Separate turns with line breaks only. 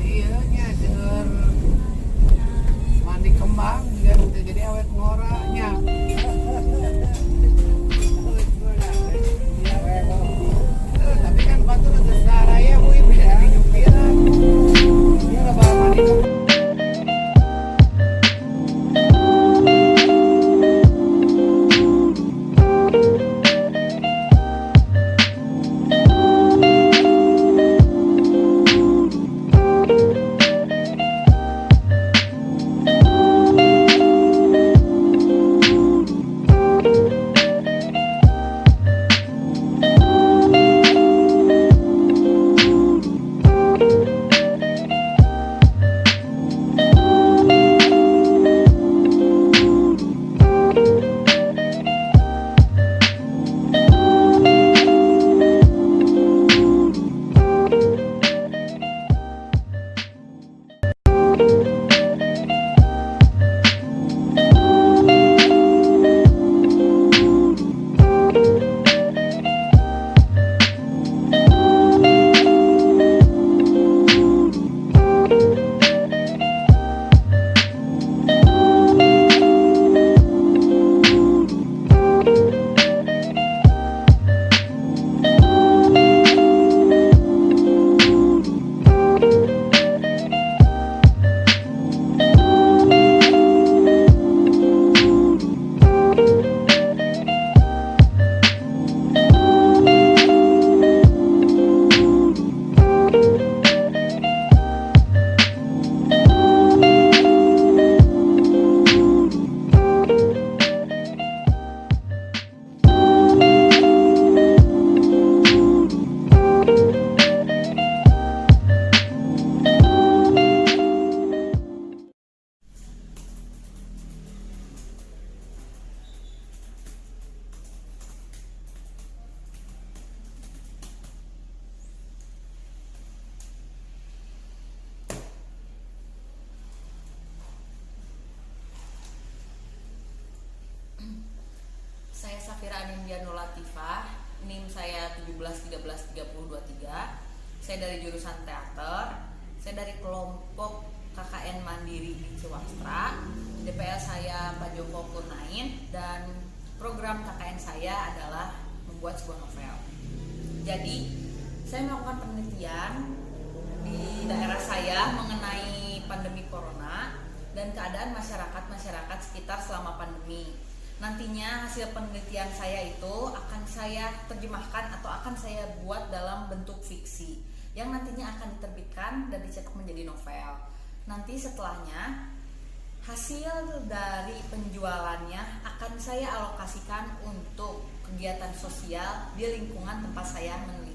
Iya nya ceneur mandi kembang jadi awet ngoranya. Tapi kan batur ada saraya we beda di nyupiran. Dia lah bawa mandi kembang.
Saya Safira Anindya Nur Latifah, NIM saya 17133023. Saya dari jurusan teater. Saya dari kelompok KKN Mandiri di Ciwastra. DPL saya Pak Joko Kurnain dan program KKN saya adalah membuat sebuah novel. Jadi, saya melakukan penelitian di daerah saya mengenai pandemi corona dan keadaan masyarakat sekitar selama pandemi. Nantinya hasil penelitian saya itu akan saya terjemahkan atau akan saya buat dalam bentuk fiksi yang nantinya akan diterbitkan dan dicetak menjadi novel. Nanti setelahnya hasil dari penjualannya akan saya alokasikan untuk kegiatan sosial di lingkungan tempat saya meneliti.